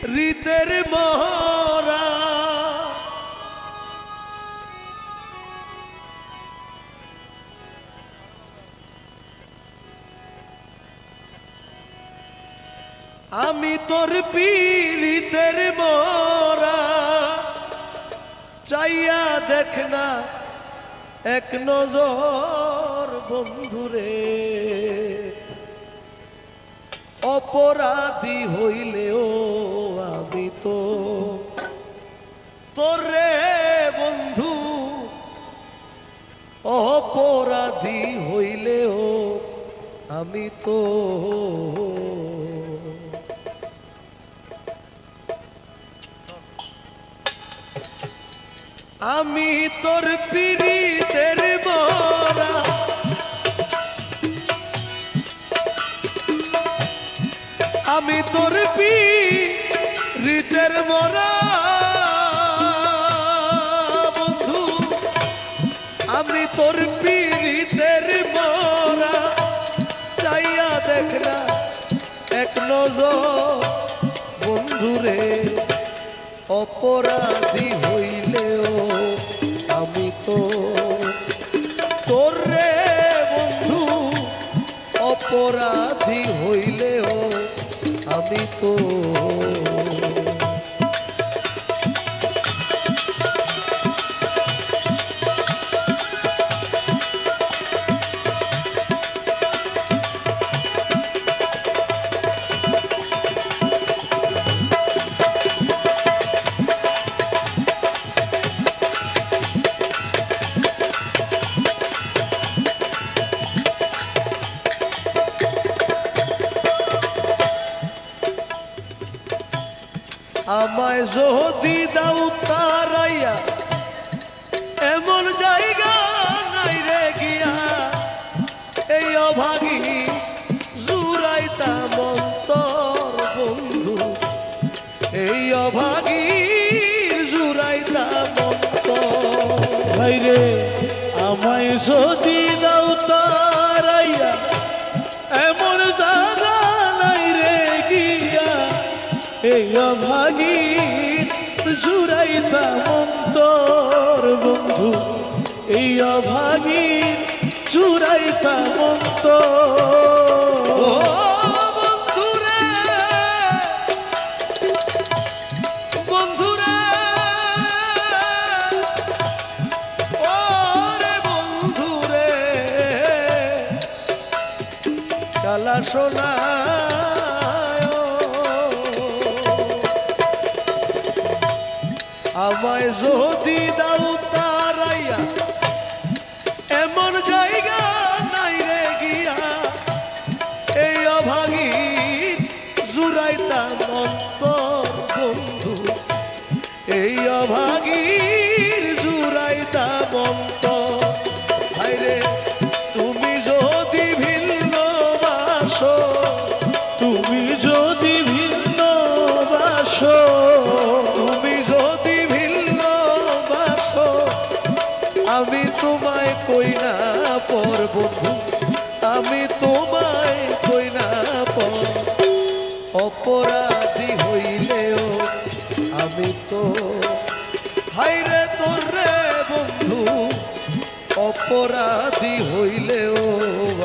রীতের মরা আমি তোর পীড়িতের মরা চাইয়া দেখ না এক নজর বন্ধুরে অপরাধী হইলেও আমি তো তোরে বন্ধু অপরাধী হইলেও আমি তো আমি তোর পীড়িতের মরা আমি তোর পীড়িতের মরা বন্ধু আমি তোর পীড়িতের মরা চাইয়া দেখ না এক নজর বন্ধুরে অপরাধী হইলেও আমি তো তোর রে বন্ধু অপরাধী হইলেও আমি তো আমায় যদি দাও তারাইয়া এমন জায়গা নাই রে গিয়া এই অভাগী জুড়াইতা মন্তর বন্ধু এই অভাগী জুড়াইতা মন্তর ভাই রে আমায় যদি দাও তারাইয়া এমন জায়গা নাই রে গিয়া এই অভাগী জুড়াইতা মন্তর বন্ধু এই অভাগী জুড়াইতা মন্তর বন্ধুরে বন্ধুরে ওরে বন্ধুরে কালা সোনা আমায় যদি দাও তারাইয়া এমন জায়গা নাই রে গিয়া এই অভাগী জুড়াইতা মন্তর বন্ধু এই অভাগীর জুড়াইতা মন্তর ভাইরে তুমি যদি ভিন্ন বাসো তুমি যদি ভিন্ন বাসো তুমি যদি ভিন্ন বাসো আমি তোমায় কই না পর বন্ধু আমি তোমায় কই না পর অপরাধী হইলেও আমি তো হাইরে তোর রে বন্ধু অপরাধী হইলেও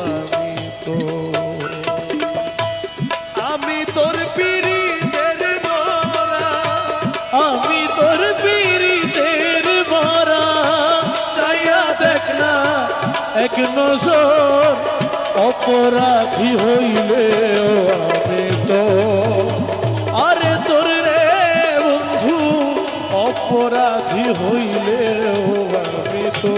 আমি তো আমি তোর পীড়িতের মরা আমি তোর পীড়িতের মরা চাইয়া দেখ না এক নজর অপরাধী হইলেও আমি তো আরে তোর রে বন্ধু অপরাধী হইলেও আমি তো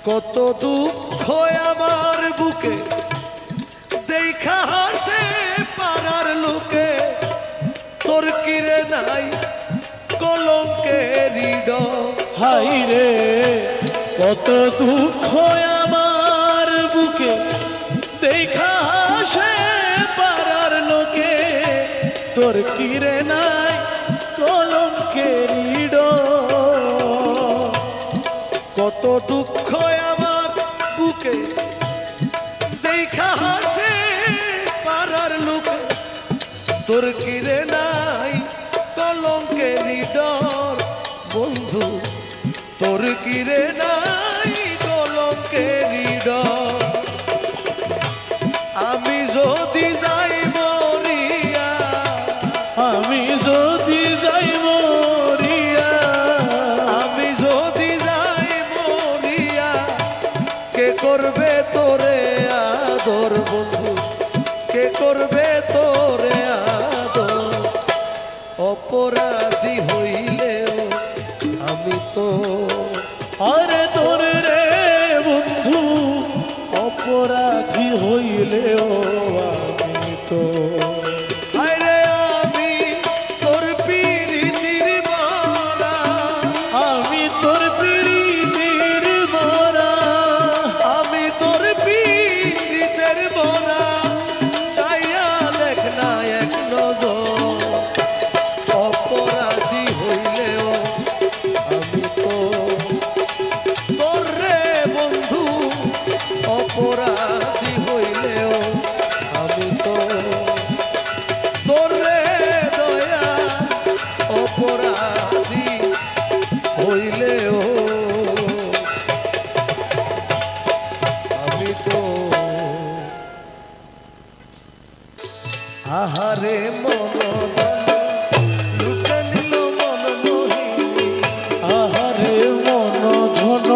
কত দুঃখ আমার বুকে দেখা হাসে পাড়ার লোকে তোর কিরে নাই কলঙ্কের হাই রে কত দুঃখ আমার বুকে দেখা হাসে পাড়ার লোকে তোর কিরে নাই কলঙ্কের কত দুঃখ আমার বুকে দেখা হাসে তোর কিরে নাই কলঙ্কেরই ডর বন্ধু তোর কিরে নাই কলঙ্কেরই ডর আমি যদি যাই মরিয়া আমি যদি যাই মরিয়া আমি যদি যাই মরিয়া কে করবে তোরে আদর বন্ধু কে করবে তোরে আদর অপরাধী হইলেও আমি তো আরে তোর রে বন্ধু অপরাধী হইলেও আমি তো আরে আমি তোর পিরিতির মরা আমি তোর পিরিতির মরা আমি তোর পিরিতের মরা চাইয়া দেখ না এক নজর অপরাধী হইলেও আমি তো তোর রে বন্ধু অপরাধী হইলেও আমি তো তোর রে দয়া অপরাধী হইলেও আমি তো আহারে মন লুটে নিল মন মোহিনী আহারে মন ধন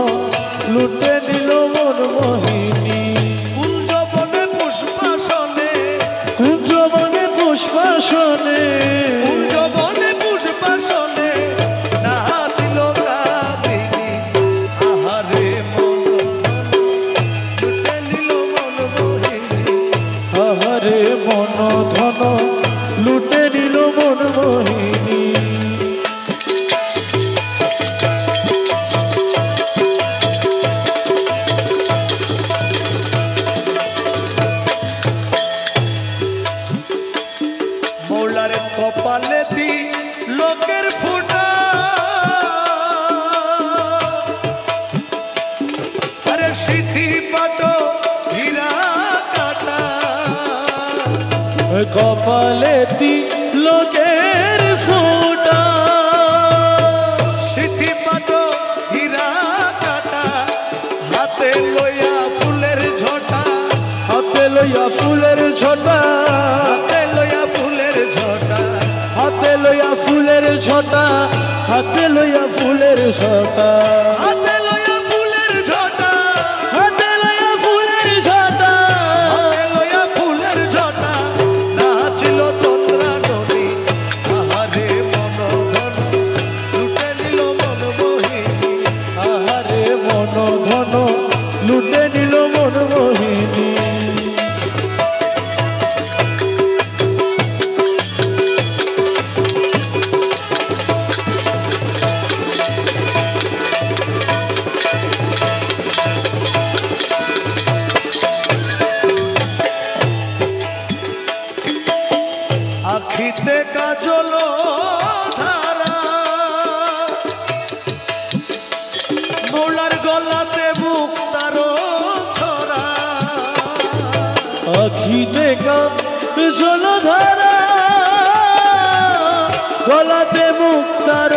লুটে নিল মন মোহিনী কুঞ্জবনে পুষ্পাসনে কুঞ্জবনে পুষ্পাসনে কুঞ্জবনে পুষ্পাসনে নাচিল কামিনী আহারে মন লুটে নিল মন মোহিনী আহারে মন ধন লুটে নিল মন মোহিনী মৌলার কপালে দি লোকের ফুটা আরে সিথি পাটো হীরা কাটা কপালে দি লোকের ফোঁটা সিথি পাটো হীরা কাটা হাতে লইয়া ফুলের ঝটা হাতে লইয়া ফুলের ঝটা হাতে লইয়া ফুলের ঝটা হাতে লইয়া ফুলের ঝটা হাতে লইয়া ফুলের ঝটা হাতে লইয়া ফুলের ঝটা হাতে লইয়া ফুলের ঝটা হাতে লইয়া ফুলের ঝটা নাচিল চন্দ্রাননী আহারে মন ধন লুটে নিল মন মোহিনী আহারে মন ধন লুটে নিল মন মোহিনী আখিতে কাজল ধারা মৌলার গলাতে মুক্তারো ছড়া আখিতে জলধারা গলাতে মুক্তার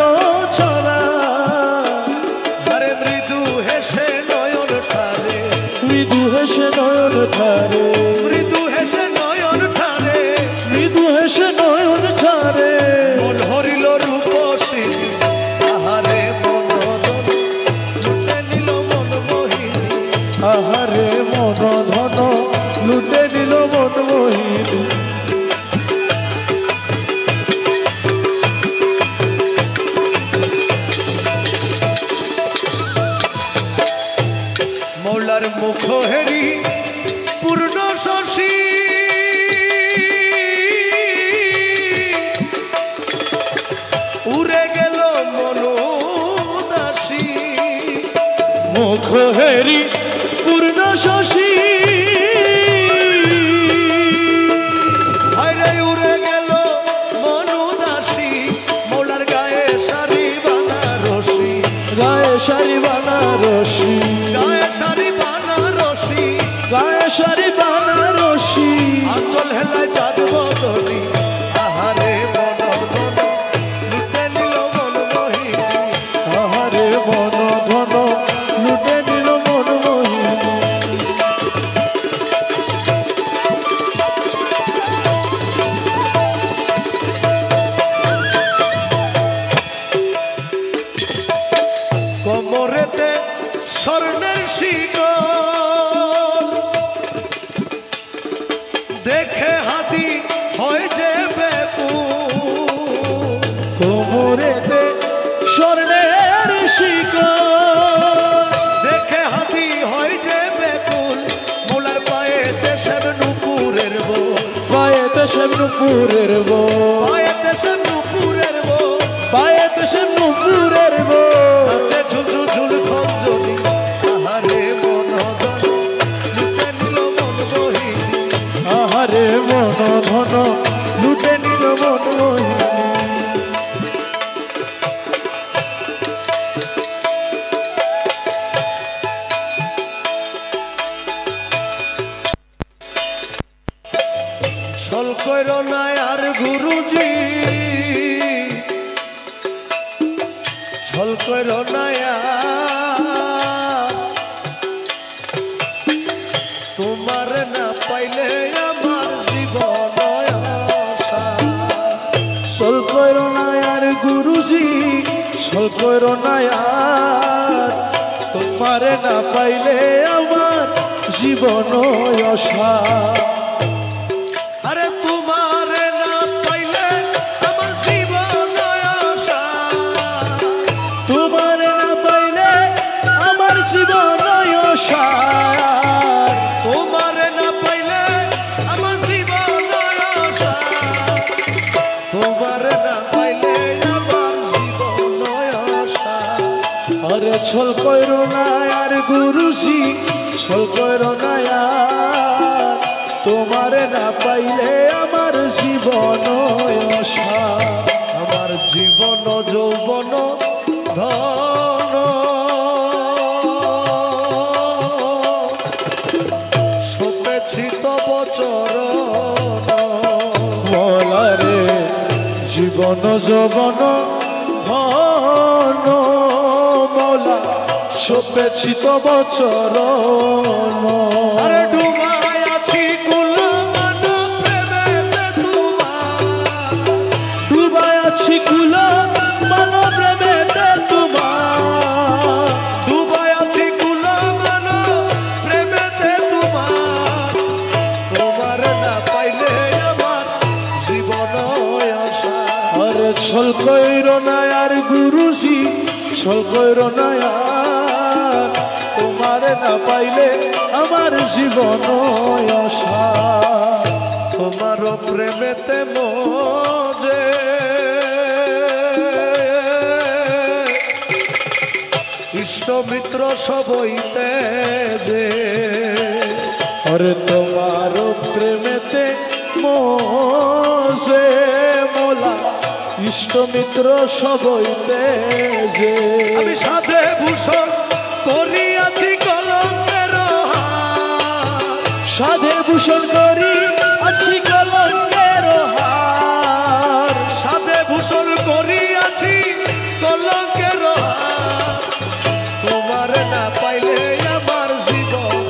ছড়া আরে মৃদু হেসে নয়ন ঠারে মৃদু হেসে নয়ন ধারে মৃদু হেসে নয়ন ঠারে মৃদু হেসে নয়ন ধারে মন হরিল রূপসী আহারে মন লুটে নিল মন মোহিনী আহারে মন ধন লুটে নিল মন মোহিনী মৌলার মুখ হেরি পূর্ণ শশী উড়ে গেল মনোদাসী মুখ হেরি পূর্ণ শশী হায়রে উড়ে গেল মনোদাসী মৌলার গায়ে শাড়ি বানারসি গায়ে শাড়ি বানারসি গায়ে শাড়ি বানারসি গায়ে শাড়ি বানারসি আঁচল হেলায় চাঁদ বদনি দেখে হাতি হয় যে বেকুল, কোমরেতে স্বর্ণের শিকল, দেখে হাতি হয় যে বেকুল, মোলার পায়েতে সব নুপুরের বোল, পায়েতে সে নুপুরের বল, পায়েতে সব নুপুরের বোল, পায়েতে সে নুপুরের বল। আছে ঝুঝু ঝুল খঞ্জনি, আহারে মনধন লুটে নিল মন বহিনী, আহারে মন ধন লুটে নিল মন মোহিনী। ছল কইর না আর গুরুজি, ছল কইর না আর, তোমার না পাইলে আমার জীবন অসার। সল কইরো না আর গুরুজি, সল কইরো না আর, তোমারে না পাইলে আমার জীবন অসার। আরে তোমার না পাইলে আমার জীবন অসার, তোমারে না পাইলে আমার জীবন অসার। তোমার না পাইলে আমার জীবন অসার, তোমার না পাইলে আমার জীবন অসার। আরে ছল কইরো না আর গুরুজি, ছল কইরো না আর, তোমারে না পাইলে আমার জীবন অসার। আমার জীবন যৌবন ধন সপেছি তব চরণ, মলারে জীবন যৌবন ধন মলা সপেছি তব চরণ। আরে ডুবাই আছি কুল মান প্রেমেতে তোমার, ডুবাই আছি কুল মান প্রেমেতে তোমার, ডুবাই আছি কুল মান প্রেমেতে তোমার, তোমার না পাইলে আমার জীবন অসার। আরে ছল কইরো না আর গুরুজি, ছল কইরো না আর, তোমারে না পাইলে আমার জীবন অসার। তোমার প্রেমেতে মজে ইষ্ট মিত্র সবইতে যে, আরে তোমার প্রেমেতে মোজে মোলা ইষ্ট মিত্র সবইতে যে। আমি সাধে ভূষণ করিয়াছি কলঙ্কের হার, সাধে ভূষণ করি আছি কলঙ্কের হার, সাধে ভূষণ করিয়াছি কলঙ্কের হার, তোমার না পাইলে আমার জীবন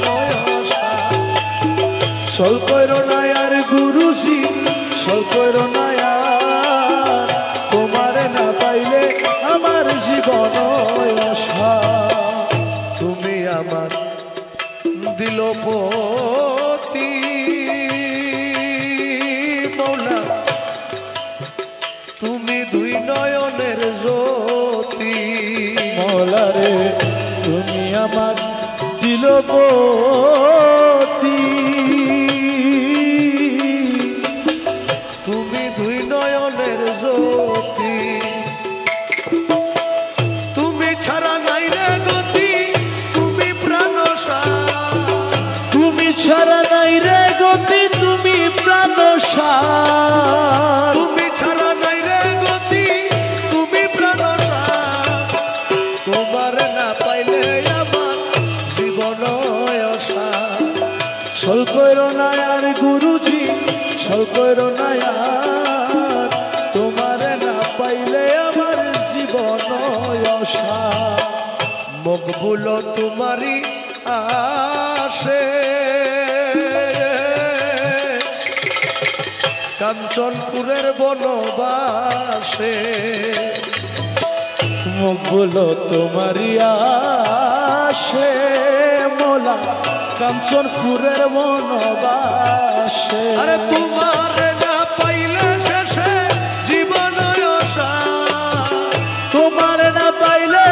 অসার। ছল কইরো না আর গুরুজি, ছল কইরো না আর, তোমারে না পাইলে আমার জীবন অসার। তুমি আমার দিলপতি মৌলা, তুমি দুই নয়নের জ্যোতি, মলারে তুমি আমার দিলপতি, তুমি দুই নয়নের জ্যোতি, তুমি ছাড়া নাই রে গতি, তুমি প্রাণ সার, তুমি ছাড়া নাই রে গতি, তুমি প্রাণ সার। তুমি ছাড়া নাই রে গতি, তুমি প্রাণ সার, তোমার না পাইলে আমার জীবন অসার। ছল কইরো না আর গুরুজি, ছল কইরো না আর, তোমারে না পাইলে আমার জীবন অসার। মকবুল তোমারি আসে, কাঞ্চনপুরের বনবাসে, মকবুল তোমারি আসে মোলা কাঞ্চনপুরের বনবাসে। আরে তোমার না পাইলে শেষে জীবন আশা, তোমার না পাইলে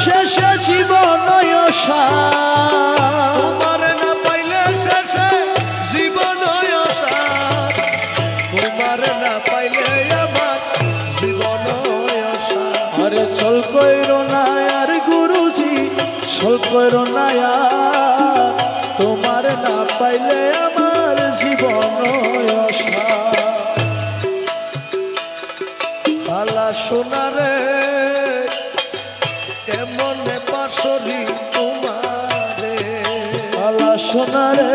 শেষে জীবন আশা, তোমার না পাইলে শেষে জীবন আশা, তোমার না পাইলে আমার জীবন আশা। আরে চল কইরো না আর গুরুজি, চল কইরো না আর, তোমার না পাইলে আমার জীবন আশা। আলা সোনারে কেমন পাশরি তোমারে, আলা সোনারে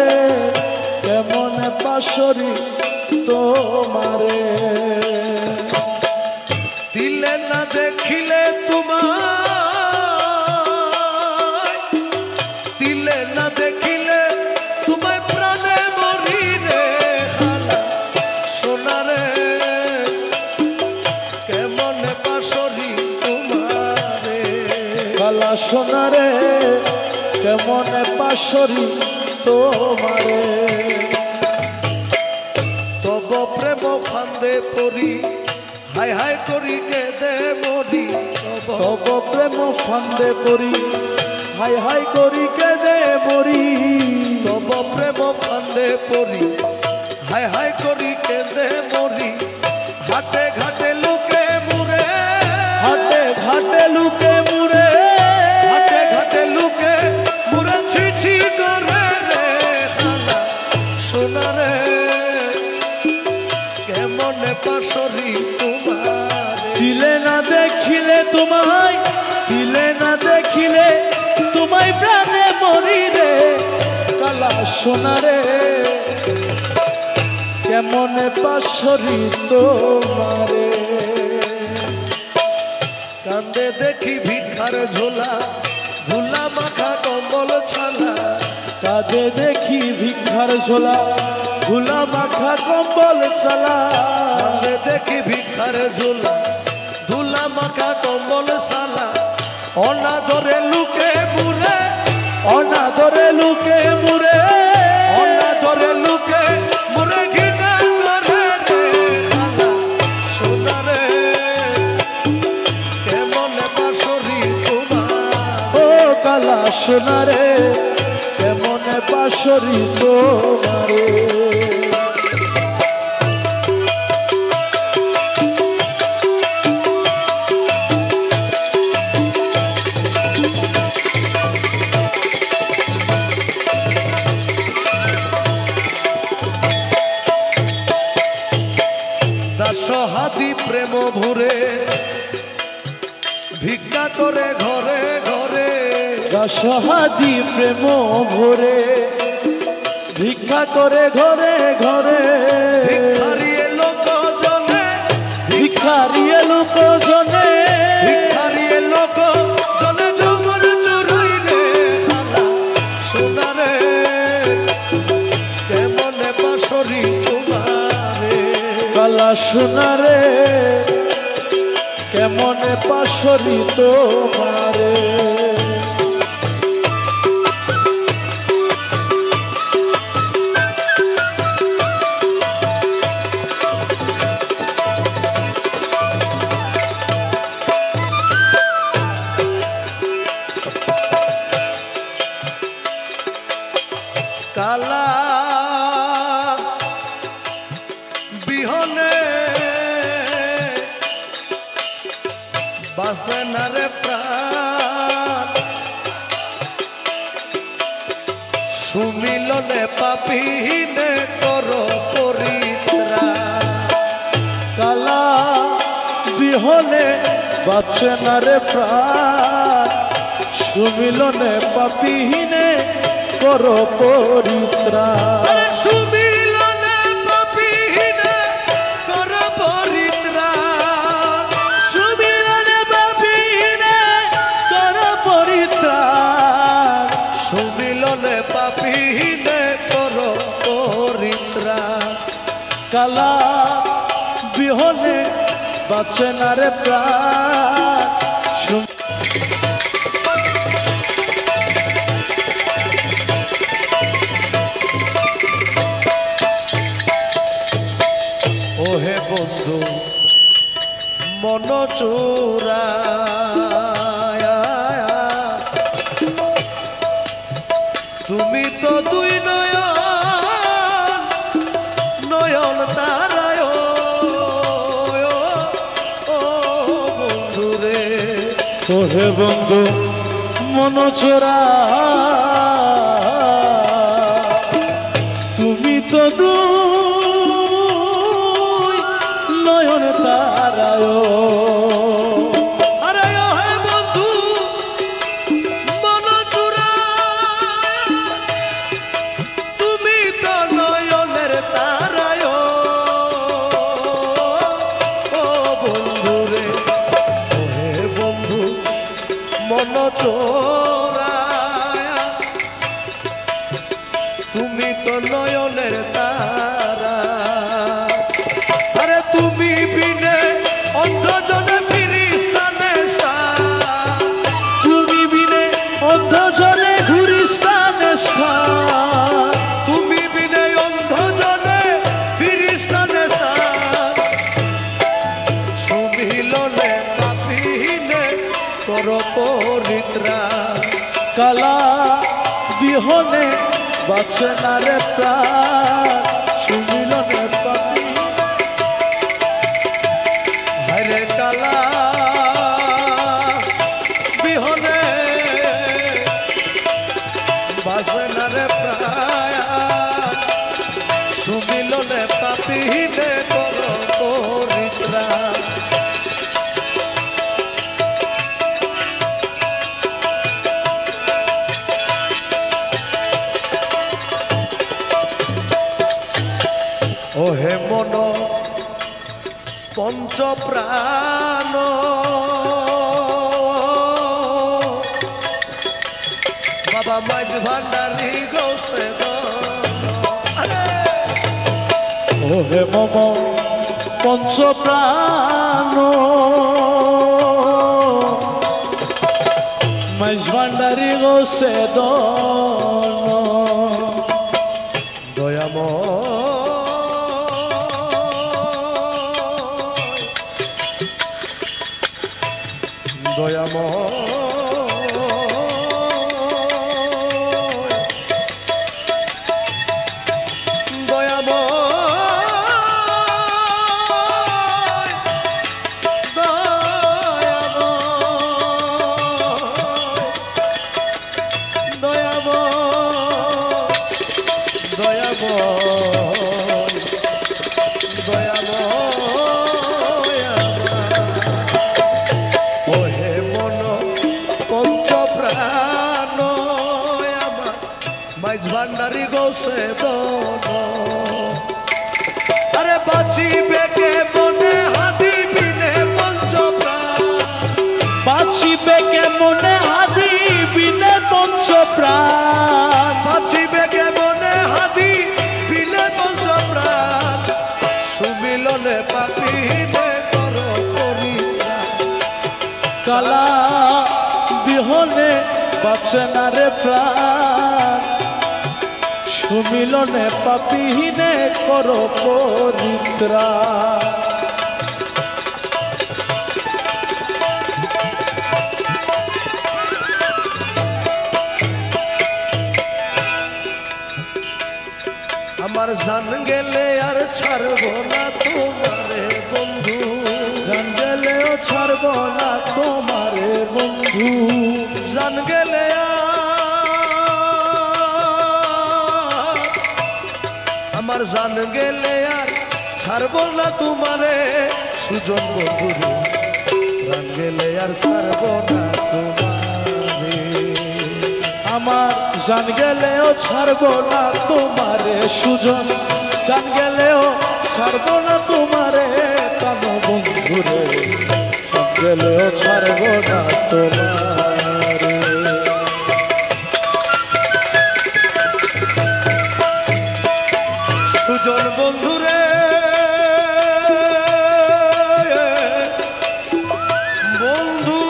কেমন পাশরি তোমারে। দিলে না দেখিলে তোমায়, দিলে না দেখিলে তোমায় প্রাণে মরি রে। হালা সোনারে কেমন পাশরি তোমারে, কালা সোনারে কেমন পাশরি তোমারে। তব প্রেম ফান্দে পড়ি হাই হাই করি কেঁদে মরি। তব প্রেম ফান্দে করি হাই হাই করি কেঁদে মরি। তব প্রেম ফান্দে পড়ি হাই হাই করি কেঁদে মরি। ঘাটে ঘাটে লুকে মুরে, হাটে ঘাটে লুকে মুরে, ঘাটে ঘাটে লুকে মুরে ছি ছি করে রে। হালা সোনারে কেমন পাশরি তোমারে, দিলে না দেখিলে তোমায়, দিলে না দেখিলে তোমায় প্রাণে মরি রে। কালা সোনারে কেমন পাশরি তোমারে। কান্দে দেখি ভিক্ষার ঝোলা, ঝুলা মাখা কম্বল ছালা। কাঁদে দেখি ভিক্ষার ঝোলা, ঝুলা মাখা কম্বল চালা। কান্দে দেখি ভিক্ষার ঝোলা, ঝুলা মাখা কম্বল ছালা। অনাদরে লুকে মুরে, অনাদরে লুকে মুরে, অনাদরে লুকে মুরে ঘৃণা করে রে। হালা সোনারে কেমন পাশরি তোমার, ও কালা সোনারে কেমন পাশরি তোমারে। দাসহাদি প্রেম ভুরে ভিক্ষা করে ঘরে ঘরে। দাসহাদি প্রেম ভরে ভিক্ষা করে ঘরে ঘরে। ভিক্ষারিয়ে লোক জনে, ভিক্ষারিয়ে লোক জনে, ভিক্ষারিয়ে লোক জনে যৌবন চুরাই রে। হালা সোনারে কেমন পাশরি তোমারে, কালা সোনারে কেমন পাশরি তোমারে। কালা বিহনে বাসে না রে প্রাণ, সুমিলনে পাপিনে কর পরিত্রাণ। কালা বিহনে বাঁচে না রে প্রাণ, সুমিলনে পাপিহীনে করো পরিত্রাণ। আরে সুমিলনে পাপিনে কর পরিত্রাণ, সুমিলনে পাপিহীনে করো পরিত্রাণ। সুমিলনে পাপিনে কর পরিত্রাণ। কালা বিহনে বাঁচে না রে প্রাণ। ওহে বন্ধু মন চোরা তুমি তো দুই নয়ন নয়ন তারায় ও বন্ধু রে ওহে বন্ধু মন চোরা তুমি তো দুই নয়ন তারায় আরে ও হে বন্ধু মন চোরা তুমি তো নয়নের তারায় ও বন্ধু রে ও হে বন্ধু মন চোরা তুমি তো নয়নের তারা আরে তুমি বিনে অন্ধজনে ফিরিস্তানে তুমি বিনে অন্ধজনে ঘুরিস্তানে স্থান তুমি বিনে অন্ধজনে ফিরিস্তানে সুমিলনে পাপিনে কর পরিত্রা কালা বিহনে বাঁচে না রে প্রাণ সুমিলনে পাপি হরে কালা বিহনে বাসনারে প্রায় সুমিলনে পাপিনে কর পরিত্রা ওহে মন পঞ্চ প্রাণ বাবা মাঝ ভান্ডারি গৌসে ওহে মম পঞ্চ প্রাণ মাঝ ভান্ডারি গোসে দয়াম দয়াম দয়াম ওহে মন পঞ্চ প্রাণ আমার মাইজ ভান্ডারি গোসে আরে বাঁচিবে কে মনে হাদি বিনে পঞ্চ প্রাণ বাঁচিবে কে মনে হাদি বিনে পঞ্চ প্রাণ বাঁচিবে কে মনে হাদি বিনে পঞ্চ প্রাণ সুমিলনে পাপিনে কর পরিত্রাণ কালা বিহনে বাঁচে না রে প্রাণ সুমিলনে পাপিহীনে কর পরিত্রাণ আমার জান গেলে আর ছাড়বো না তোমারে বন্ধু জান গেলেও ছাড়ব না তোমারে বন্ধু জান গেলে আমার জান গেলে আর ছাড়বো না তোমারে সুজন বন্ধু জান গেলে আর ছাড়বো না তোমারে আমার জান গেলেও ছাড়ব না তোমারে সুজন জান গেলেও ছাড়ব না তোমারে কান বন্ধুরে জান গেলেও ছাড়ব না তোমারে সুজন বন্ধুরে বন্ধু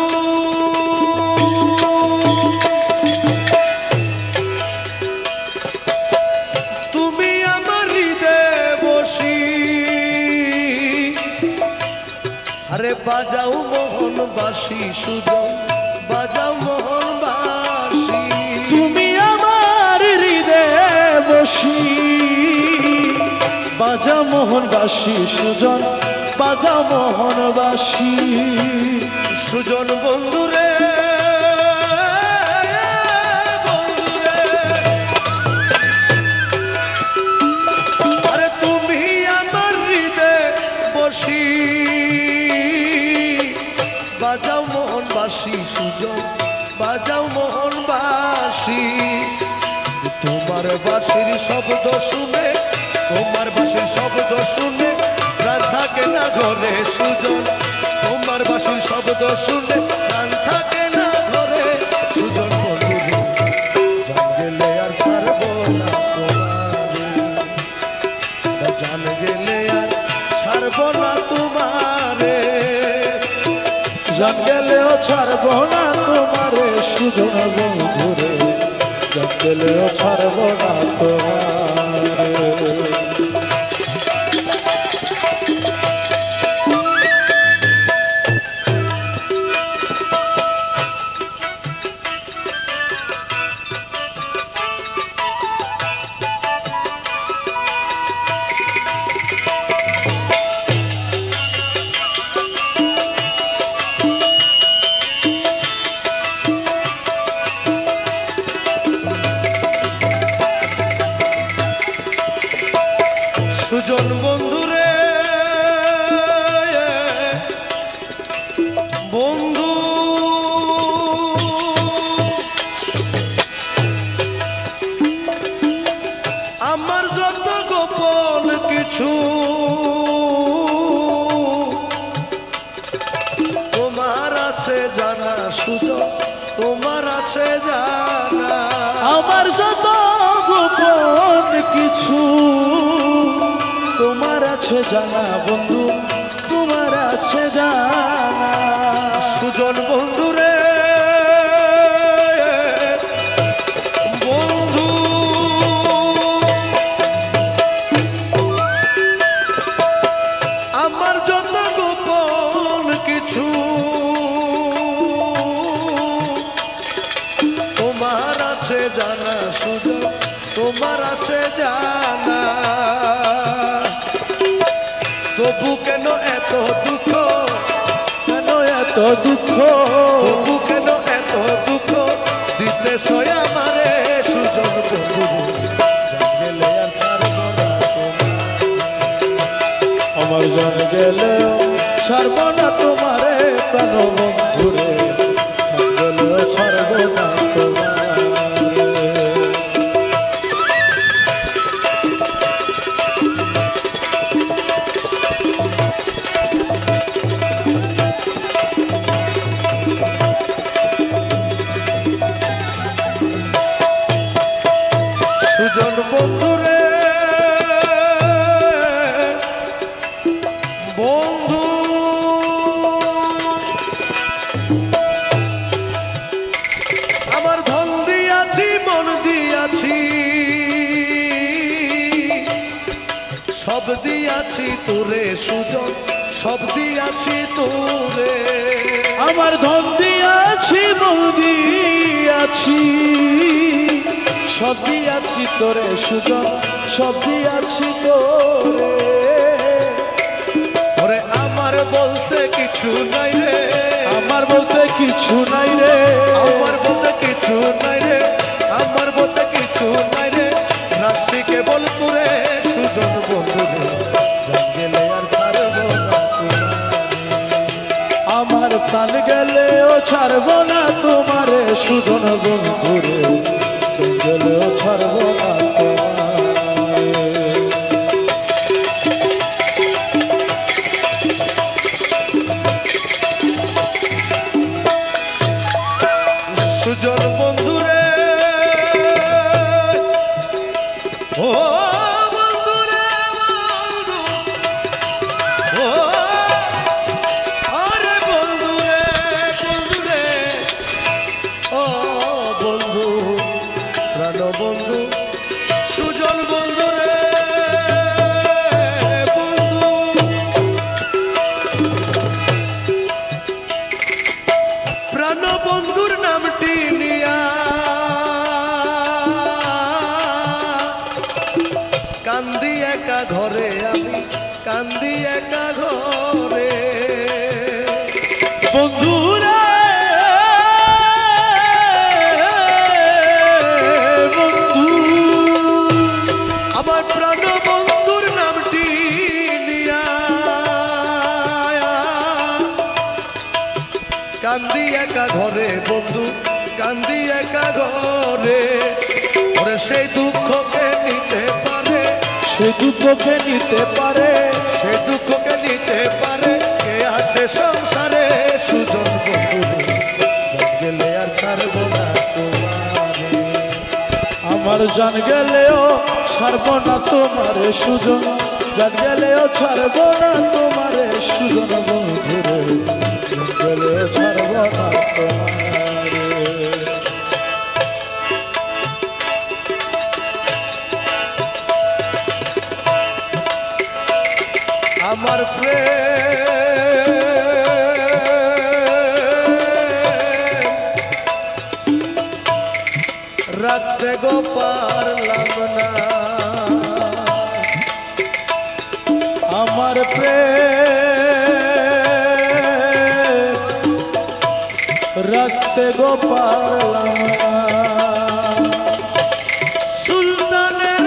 তুমি আমার হৃদয়ে বসি আরে বাজাও মোহন বাসি সুজন বাজাও মোহন বাসি তুমি আমার হৃদয়ে বসি বাজা মোহন বাসি সুজন বাজা মোহন বাসি সুজন বন্ধুরে আরে তুমি আমার হৃদয়ে বসি বাজাও মোহন বাসি সুজন বাজাও মোহন বাসি তোমার বাঁশির শব্দ শুনে তোমার বাঁশির শব্দ শুনে প্রাণ থাকে না ঘরে সুজন তোমার বাঁশির শব্দ শুনে প্রাণ থাকে না ঘরে সুজন বন্ধুরে জান গেলে আর ছাড়বো না তোমারে জান গেলে আর ছাড়বো না তোমারে জান গেলেও ছাড়বো না তোমারে সুজন বন্ধুরে জান গেলেও ছাড়বো না তোমারে সুজন বন্ধুরে বন্ধু আমার যত গোপন কিছু তোমার আছে জানা সুজন তোমার আছে জানা আমার যত গোপন কিছু তোমার আছে জানা বন্ধু তোমার আছে জানা সুজন বন্ধুরে বন্ধু আমার যত গোপন কিছু তোমার আছে জানা সুজন তোমার আছে জানা তবু কেন এত দুঃখ কেন এত দুঃখ তবু কেন এত দুঃখ দিতে সয় আমারে সুজন বন্ধু আমার জান গেলেও ছাড়ব না তোমারে প্রাণ বন্ধুরে জান গেলেও ছাড়ব না তোমারে সুজন বন্ধুরে বন্ধু আমার ধন দিয়াছি মন দিয়াছি সব দিয়াছি তোরে সুজন সব দিয়াছি তোরে আমার ধন দিয়াছি মন দিয়াছি সব দিয়াছি তোরে সুজন সব দিয়াছি তোরে ওরে আমার বলতে কিছু নাই রে আমার বলতে কিছু নাই রে আমার বলতে কিছু নাই রে আমার বলতে কিছু নাই রে রাখছি কেবল তোরে সুজন বন্ধু জান গেলে আর ছাড়বো না আমার প্রাণ গেলেও ছাড়ব না তোমারে সুজন বন্ধুরে জান গেলেও ছাড়ব না তোমারে সুজন বন্ধুরে ও বন্ধুরে বন্ধু ও আরে বন্ধুরে বন্ধুরে ও বন্ধু কান্দি একা ঘরে বন্ধুরা বন্ধু আমার প্রাণ বন্ধুর নামটি নিয়া কান্দি একা ঘরে বন্ধু কান্দি একা ঘরে ওরে সেই দুঃখকে নিতে পারে সে দুঃখকে নিতে পারে সে দুঃখকে নিতে পারে কে আছে সংসারে সুজন বন্ধু জান গেলে আর ছাড়বো না তোমারে আমার জান গেলেও ছাড়বো না তোমারে সুজন জান গেলেও ছাড়বো না তোমারে সুজন বন্ধুরে জান গেলেও ছাড়বো না তোমারে আমার প্রেম রাখতে গো পারলাম না আমার প্রেম রাখতে গো পারলাম না সুলতানের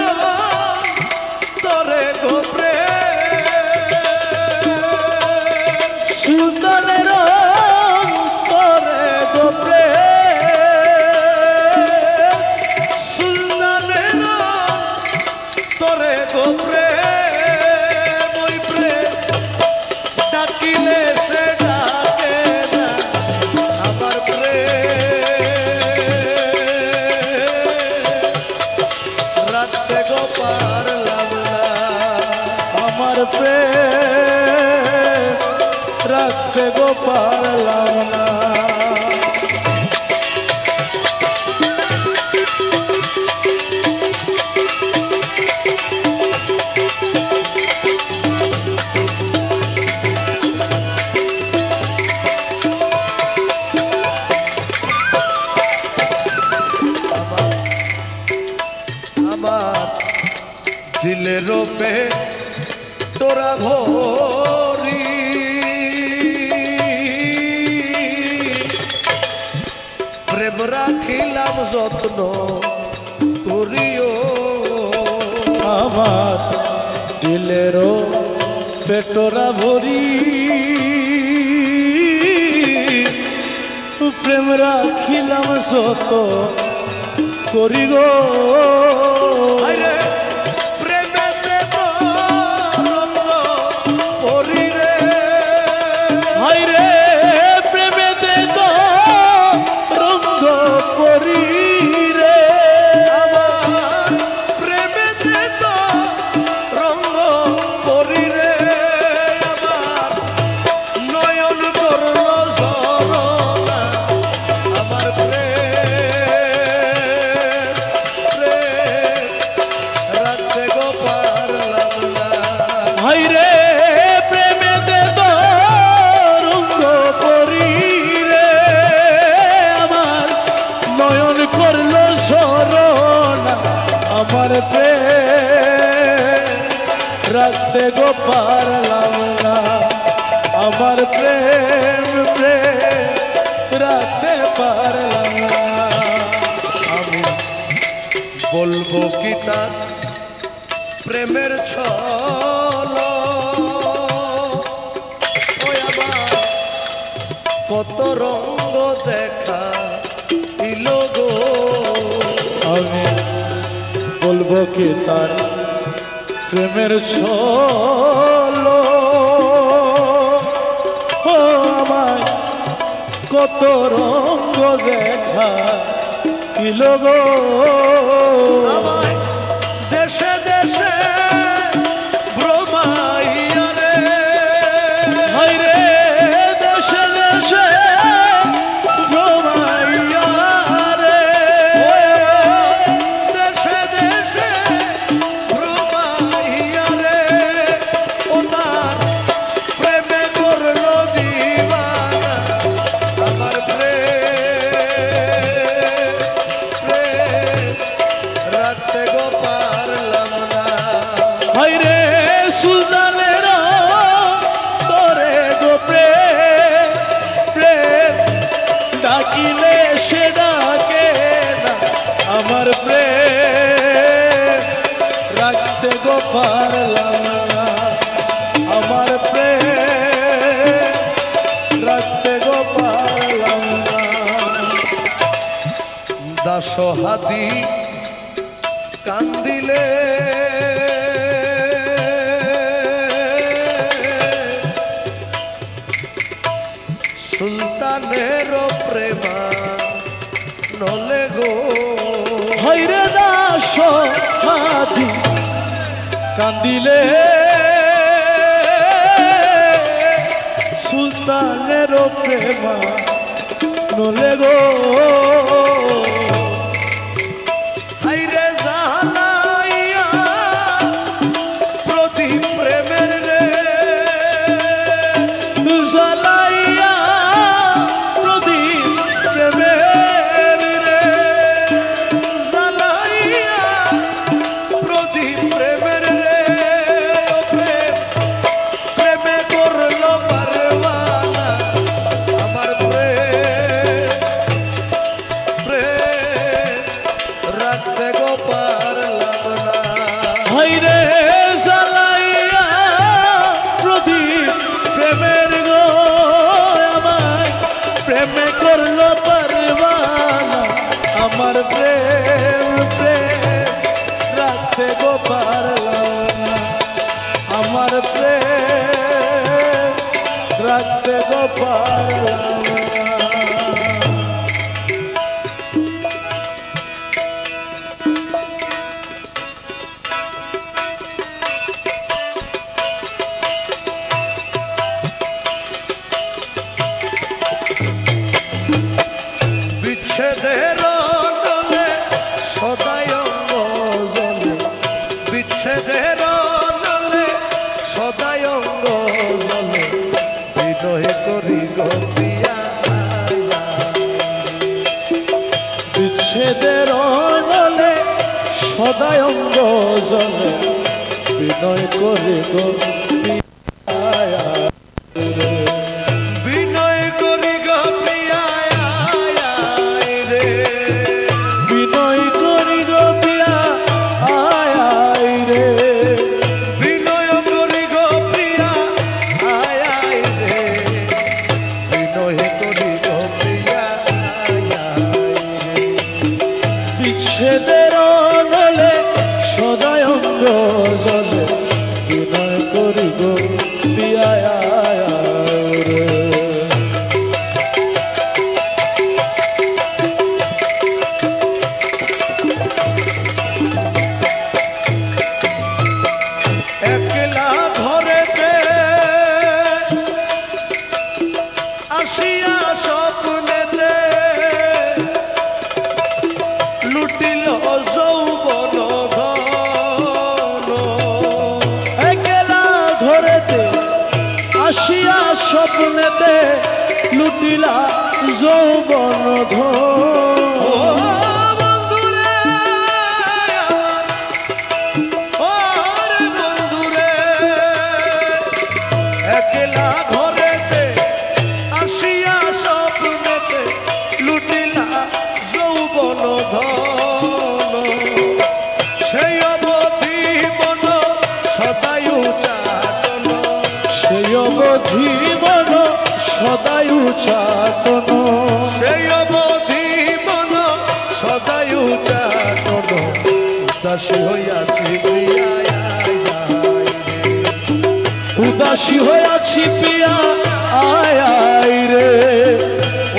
তরে গো সুলতানের অন্তরে গো প্রেম সুলতানের তরে গো প্রেম ওই প্রেম ডাকিলে সে ডাকে না আমার প্রেম রাখতে গো পারলাম না আমার প্রেম রাখতে গো পারলাম না আমার দিলের রূপে তোরা ভরি প্রেম রাখিলাম যত্ন করিও আমার দিলেরও পেটরা ভরি প্রেম রাখিলাম যত করি গো আরে প্রেমেতে তো রঙ্গ করি রে হাই রে প্রেমেতে তো রঙ্গ করি রে আমার প্রেমেতে তো রঙ্গ করি রে আমার নয়ন করল ঝরনা আমার রাখতে গো পারলাম না হাই রে প্রেমেতে তো রঙ্গ করি রে আমার নয়ন করলো সরনা আমার প্রেম রাখতে গো পারলাম না আমার প্রেম রাখতে পারলাম না আমি বলবো কি তার প্রেমের ছল ওই আমার কত রঙ্গ দেখা ইলো গো আমি বলবো কি তার প্রেমের ছলো ও আমায় কত রঙ্গ দেখা কিলো গো আমায় দেশে দেশে ভ্রমাইয়া রে হাই রে দেশে দেশে ভ্রমাইয়া রে দেশে দেশে ভ্রমাইয়া রে ও তার প্রেমে করলো দিবানা আমার প্রেম দাসহাদি কান্দিলে সুলতানের প্রেমা নলে গো হাইরে দাসহাদি কান্দিলে সুলতানের প্রেমা নলে গো হাইরে জালাইয়া প্রদীপ প্রেমের রে জালাইয়া প্রদীপ প্রেমের রে জালাইয়া প্রদীপ প্রেমের রে প্রেমে করলো পারওয়ানা আমার রাখতে গো পারলাম না হাইরে জালাইয়া প্রদীপ প্রেমের গো আমায় প্রেমে করলো পারওয়ানা আমার প্রেম প্রেম রাখতে গো পারলাম না আমার প্রেম রাখতে গো পারলাম না বিচ্ছেদের নলে সদায় অঙ্গ জলে বিচ্ছেদের নলে সদায় অঙ্গ জলে বিনয় করি গো প্রিয়া বিচ্ছেদের নলে সদায় অঙ্গ জলে বিনয় করে গো বিনয় করি গো প্রিয়া রে বিনয় করি গো প্রিয়া আয় আয় রে বিনয় করি গো প্রিয়া আয় আয় রে বিনয় করি গো প্রিয়া আয় আয় রে বিচ্ছেদের নলে সদায় অঙ্গ জলে বিনয় করি গো প্রিয়া আয় আয় রে একলা ঘরেতে আসিয়া স্বপ্নেতে লুটিল যৌবন ঘন একলা ঘরেতে আসিয়া স্বপ্নেতে লুটিলা যৌবন ও বন্ধুরে ওরে বন্ধুরে একলা ঘরেতে আসিয়া স্বপ্নেতে লুটিলা যৌবন ধন সেই অবধি মন সদায়ু চাটন সেই অবধি মন সদায়ু চাটন সেই অবধি মন সদায়ু চাটন উদাসী হইয়াছি প্রিয়া উদাসী হইয়াছি প্রিয়া আয় আয় রে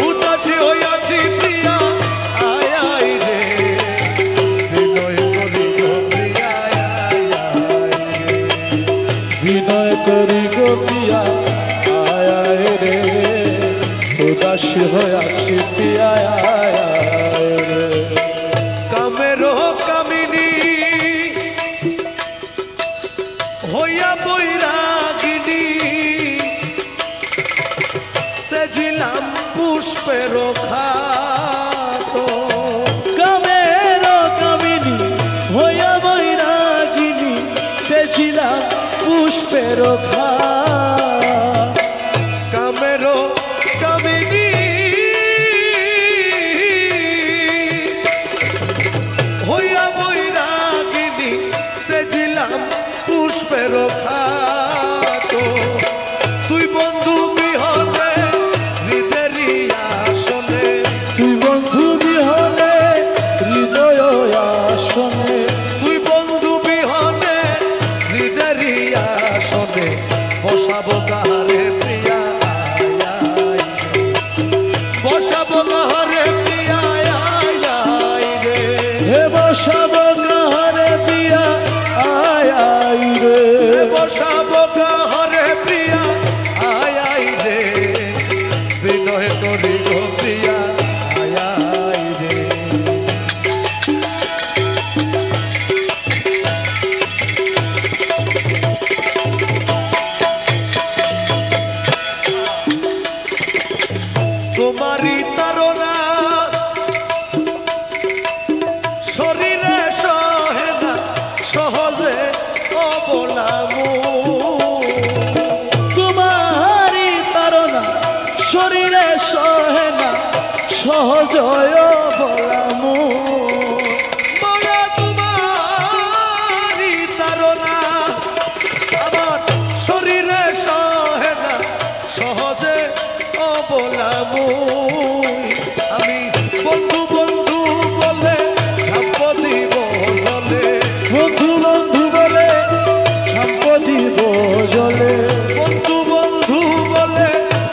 উদাসী হইয়াছি প্রিয়া আয় আয় রে বিনয় করি গো প্রিয়া আয় আয় রে বিনয় করি গো প্রিয়া আয় আয় রে উদাসী হইয়াছি প্রিয়া আয় আয় রে কামেরও কামিনী হইয়া বৈরাগিনী তেজিলাম পুষ্পের খাত কামের কামিনী হইয়া বৈরাগিনী তেছিলাম পুষ্পের খা কামেরও কামিনী হইয়া বৈরাগিনী তেজিলাম পুষ্পের খাত তুই বন্ধু বিহনে হৃদয়ের আসনে শুনে বসাবো কাহারে প্রিয়া বসাবো কাহারে প্রিয়া রে হে বসাবো কাহারে প্রিয়া আয় রে বসাবো কাহারে প্রিয়া আয় রে বিনয় করি গো প্রিয়া আয় রে তোমারি তারা শরীরে সহে না সহজে অবলামু তোমারি তারা শরীরে সহে না সহজ বলামু মায়া তোমারি তারা আমার শরীরে সহে না সহজে অবলামু আমি বন্ধু বন্ধু বলে ঝাঁপ দিব জলে বন্ধু বন্ধু বলে ঝাঁপ দিব জলে বন্ধু বন্ধু বলে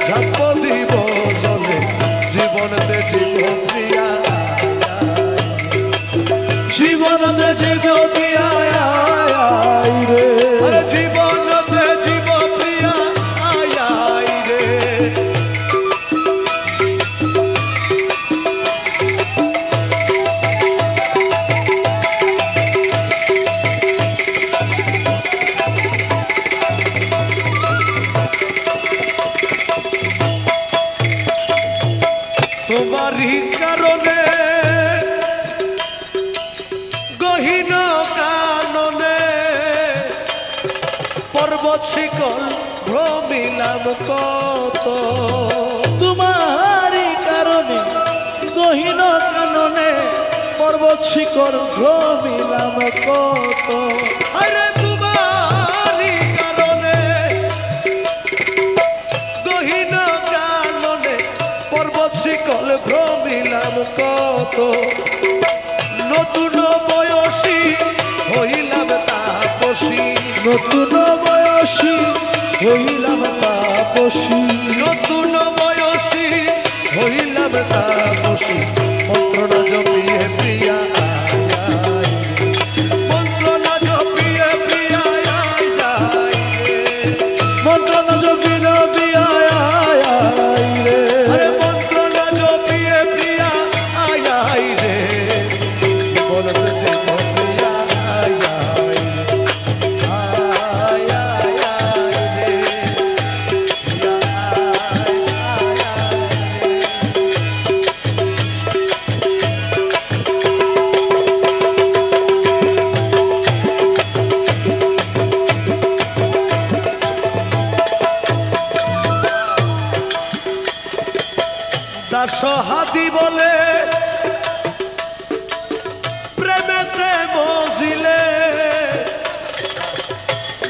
ঝাঁপ দিব জলে জীবনতে জীব প্রিয়া জীবনতে জীব প্রিয়া রে আরে জীবনতে জীব প্রিয়া আয় রে তোমারই কারণে গহীন কাননে পর্বত শিকল ভ্রমিলাম কত তোমারই কারণে গহীন কাননে পর্বত শিখর ভ্রমিলাম কত আরে তোমারই কারণে গহীন কাননে পর্বত শিকল ভ্রমিলাম কত নতুন বয়সী হইলাম তাপসী নতুন বয়সী হইলাম তাপসী নতুন বয়সী হইলাম তাপসী মন্ত্র না জপিয়ে প্রিয়া মন্ত্র না জপিয়ে প্রিয়া মন্ত্র না জপি নবী রে আরে মন্ত্র না জপিয়ে প্রিয়া রে বলতে যে প্রিয়া দাস হাতি বলে প্রেমেতে মজিলে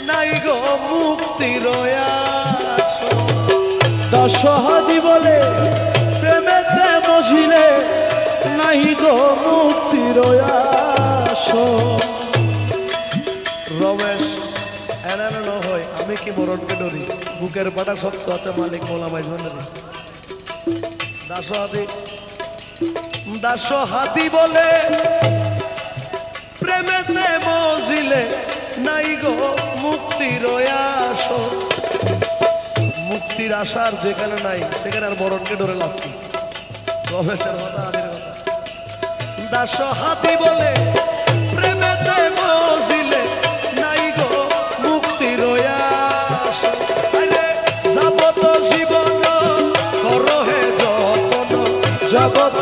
নাই গো মুক্তির আস দশহাদি বলে প্রেমেতে বসিলে নাহি গো মুক্তির আস রমেশ এনানো হয় আমি কি মরণকে ডরি বুকের পাটা শক্ত আছে মালিক মোলা মাইজনের দাস হাতি বলে প্রেমেতে মজিলে নাই গো মুক্তির আস মুক্তির আশার যেখানে নাই সেখানে আর মরণকে ডরে লাভ কি রমেশের কথা আমির কথা দাস হাতি বলে প্রেমেতে মজিলে নাই গো মুক্তির আস যাবত জীবন করহে যতন জগত